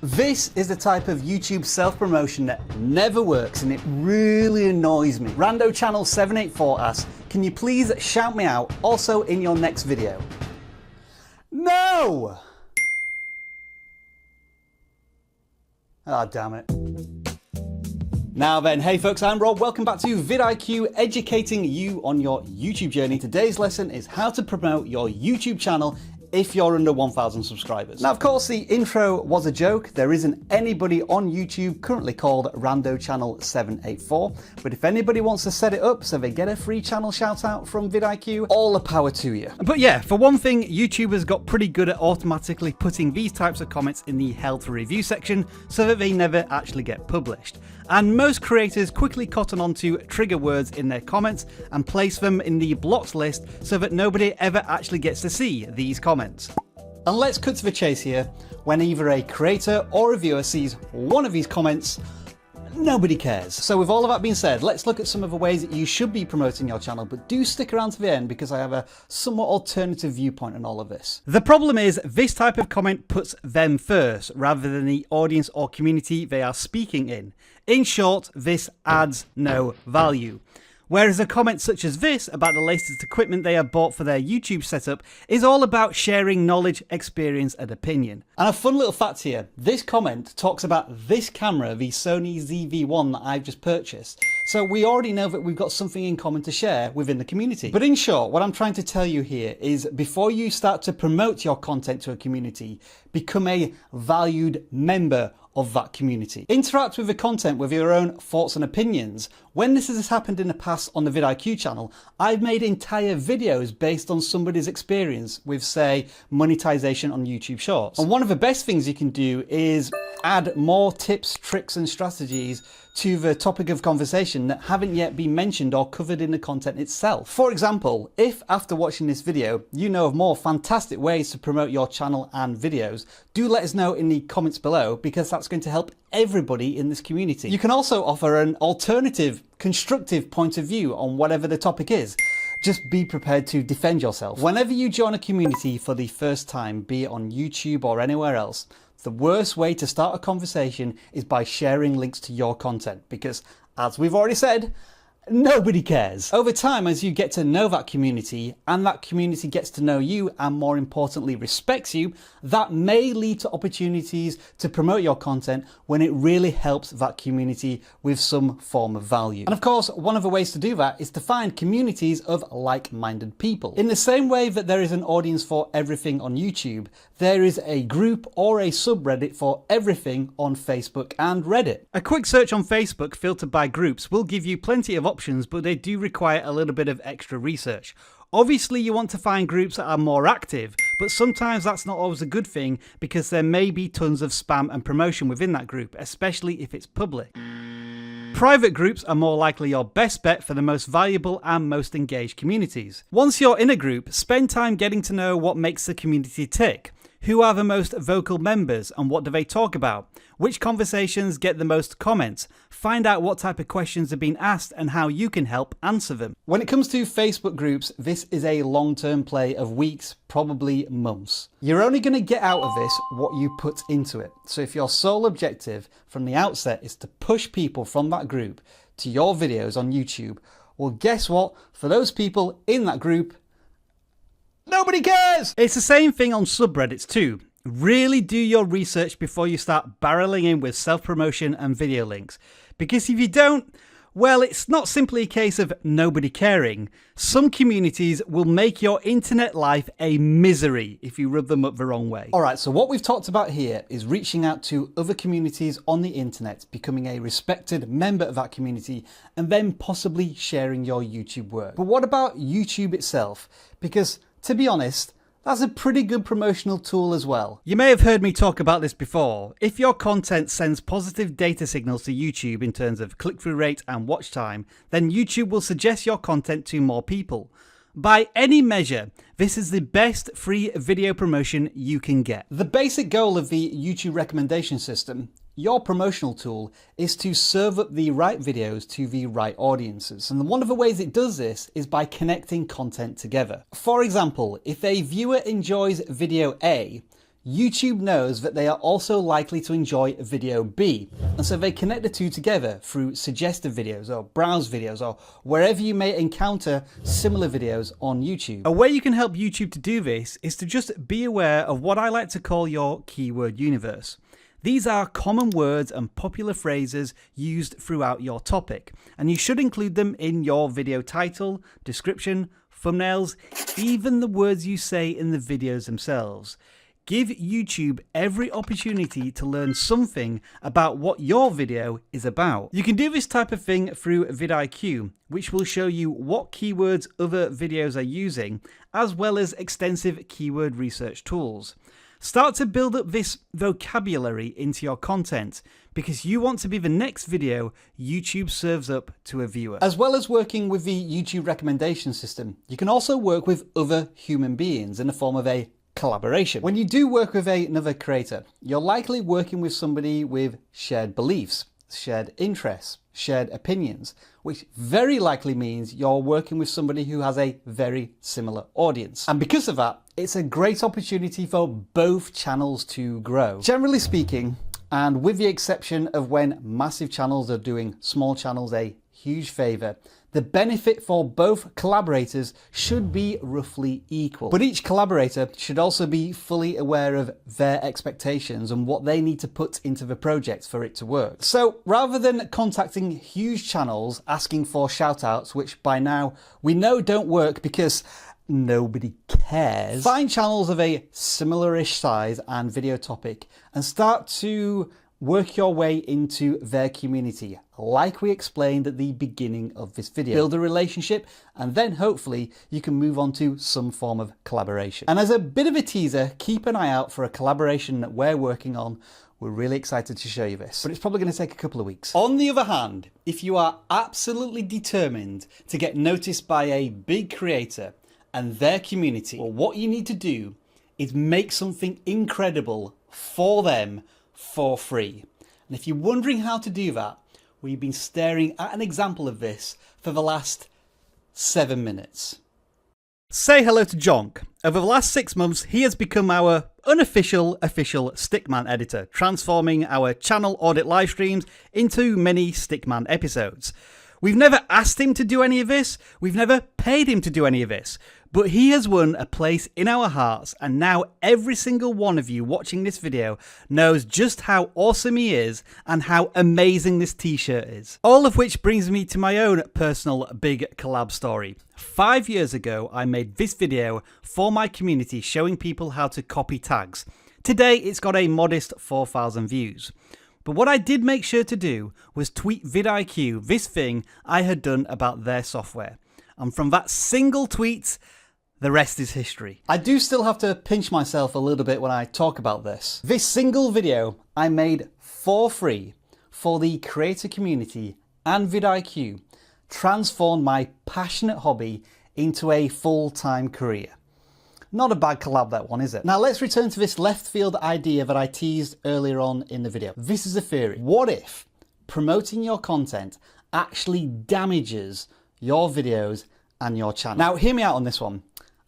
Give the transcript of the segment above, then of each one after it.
This is the type of YouTube self-promotion that never works and it really annoys me. Rando Channel 784 asks, can you please shout me out also in your next video? No! Ah, damn it. Now then, hey folks, I'm Rob. Welcome back to vidIQ, educating you on your YouTube journey. Today's lesson is how to promote your YouTube channel if you're under 1,000 subscribers. Now, of course, the intro was a joke. There isn't anybody on YouTube currently called Rando Channel 784, but if anybody wants to set it up so they get a free channel shout out from vidIQ, all the power to you. But yeah, for one thing, YouTube has got pretty good at automatically putting these types of comments in the health review section so that they never actually get published. And most creators quickly cotton onto trigger words in their comments and place them in the blocked list so that nobody ever actually gets to see these comments. And let's cut to the chase here. When either a creator or a viewer sees one of these comments, nobody cares. So with all of that being said, let's look at some of the ways that you should be promoting your channel, but do stick around to the end because I have a somewhat alternative viewpoint on all of this. The problem is this type of comment puts them first rather than the audience or community they are speaking in. In short, this adds no value. Whereas a comment such as this about the latest equipment they have bought for their YouTube setup is all about sharing knowledge, experience and opinion. And a fun little fact here, this comment talks about this camera, the Sony ZV-1 that I've just purchased. So we already know that we've got something in common to share within the community. But in short, what I'm trying to tell you here is before you start to promote your content to a community, become a valued member of that community. Interact with the content with your own thoughts and opinions. When this has happened in the past on the vidIQ channel, I've made entire videos based on somebody's experience with, say, monetization on YouTube Shorts. And one of the best things you can do is add more tips, tricks and strategies to the topic of conversation that haven't yet been mentioned or covered in the content itself. For example, if after watching this video you know of more fantastic ways to promote your channel and videos, do let us know in the comments below because that's going to help everybody in this community. You can also offer an alternative, constructive point of view on whatever the topic is. Just be prepared to defend yourself. Whenever you join a community for the first time, be it on YouTube or anywhere else, the worst way to start a conversation is by sharing links to your content because, as we've already said, nobody cares. Over time, as you get to know that community and that community gets to know you and more importantly respects you, that may lead to opportunities to promote your content when it really helps that community with some form of value. And of course, one of the ways to do that is to find communities of like-minded people. In the same way that there is an audience for everything on YouTube, there is a group or a subreddit for everything on Facebook and Reddit. A quick search on Facebook filtered by groups will give you plenty of options, but they do require a little bit of extra research. Obviously, you want to find groups that are more active, but sometimes that's not always a good thing because there may be tons of spam and promotion within that group, especially if it's public. Private groups are more likely your best bet for the most valuable and most engaged communities. Once you're in a group, spend time getting to know what makes the community tick. Who are the most vocal members and what do they talk about? Which conversations get the most comments? Find out what type of questions are being asked and how you can help answer them. When it comes to Facebook groups, this is a long-term play of weeks, probably months. You're only going to get out of this what you put into it. So if your sole objective from the outset is to push people from that group to your videos on YouTube, well, guess what? For those people in that group, nobody cares! It's the same thing on subreddits too. Really do your research before you start barreling in with self-promotion and video links. Because if you don't, well, it's not simply a case of nobody caring. Some communities will make your internet life a misery if you rub them up the wrong way. Alright, so what we've talked about here is reaching out to other communities on the internet, becoming a respected member of that community, and then possibly sharing your YouTube work. But what about YouTube itself? Because to be honest, that's a pretty good promotional tool as well. You may have heard me talk about this before. If your content sends positive data signals to YouTube in terms of click-through rate and watch time, then YouTube will suggest your content to more people. By any measure, this is the best free video promotion you can get. The basic goal of the YouTube recommendation system, your promotional tool, is to serve up the right videos to the right audiences. And one of the ways it does this is by connecting content together. For example, if a viewer enjoys video A, YouTube knows that they are also likely to enjoy video B, and so they connect the two together through suggested videos or browse videos or wherever you may encounter similar videos on YouTube. A way you can help YouTube to do this is to just be aware of what I like to call your keyword universe. These are common words and popular phrases used throughout your topic, and you should include them in your video title, description, thumbnails, even the words you say in the videos themselves. Give YouTube every opportunity to learn something about what your video is about. You can do this type of thing through vidIQ, which will show you what keywords other videos are using, as well as extensive keyword research tools. Start to build up this vocabulary into your content, because you want to be the next video YouTube serves up to a viewer. As well as working with the YouTube recommendation system, you can also work with other human beings in the form of a collaboration. When you do work with another creator, you're likely working with somebody with shared beliefs, shared interests, shared opinions, which very likely means you're working with somebody who has a very similar audience. And because of that, it's a great opportunity for both channels to grow. Generally speaking, and with the exception of when massive channels are doing small channels a huge favor, the benefit for both collaborators should be roughly equal. But each collaborator should also be fully aware of their expectations and what they need to put into the project for it to work. So rather than contacting huge channels asking for shoutouts, which by now we know don't work because nobody cares, find channels of a similar-ish size and video topic and start to work your way into their community, like we explained at the beginning of this video. Build a relationship, and then hopefully you can move on to some form of collaboration. And as a bit of a teaser, keep an eye out for a collaboration that we're working on. We're really excited to show you this, but it's probably going to take a couple of weeks. On the other hand, if you are absolutely determined to get noticed by a big creator and their community, well, what you need to do is make something incredible for them for free. And if you're wondering how to do that, well, you've been staring at an example of this for the last 7 minutes. Say hello to Jonk. Over the last 6 months, he has become our unofficial Stickman editor, transforming our channel audit live streams into mini Stickman episodes. We've never asked him to do any of this. We've never paid him to do any of this. But he has won a place in our hearts, and now every single one of you watching this video knows just how awesome he is and how amazing this t-shirt is. All of which brings me to my own personal big collab story. 5 years ago, I made this video for my community showing people how to copy tags. Today, it's got a modest 4,000 views. But what I did make sure to do was tweet vidIQ this thing I had done about their software. And from that single tweet, the rest is history. I do still have to pinch myself a little bit when I talk about this. This single video I made for free for the creator community and vidIQ transformed my passionate hobby into a full-time career. Not a bad collab, that one, is it? Now let's return to this left field idea that I teased earlier on in the video. This is a theory. What if promoting your content actually damages your videos and your channel? Now hear me out on this one.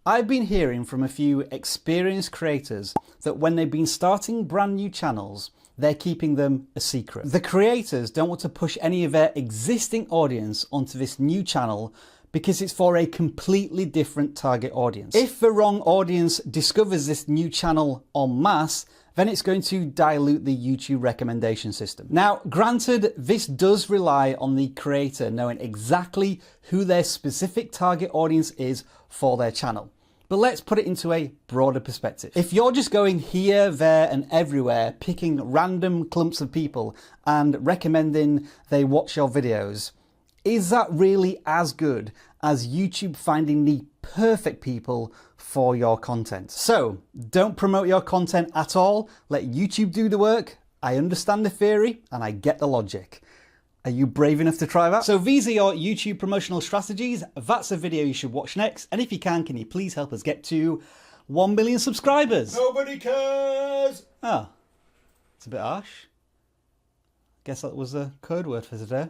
I've been hearing from a few experienced creators that when they've been starting brand new channels, they're keeping them a secret. The creators don't want to push any of their existing audience onto this new channel because it's for a completely different target audience. If the wrong audience discovers this new channel en masse, then it's going to dilute the YouTube recommendation system. Now, granted, this does rely on the creator knowing exactly who their specific target audience is for their channel. But let's put it into a broader perspective. If you're just going here, there, and everywhere, picking random clumps of people and recommending they watch your videos, is that really as good as YouTube finding the perfect people for your content? So don't promote your content at all. Let YouTube do the work. I understand the theory and I get the logic. Are you brave enough to try that? So these are your YouTube promotional strategies. That's a video you should watch next. And if you can you please help us get to 1 million subscribers? Nobody cares! Oh, it's a bit harsh. Guess that was the code word for today.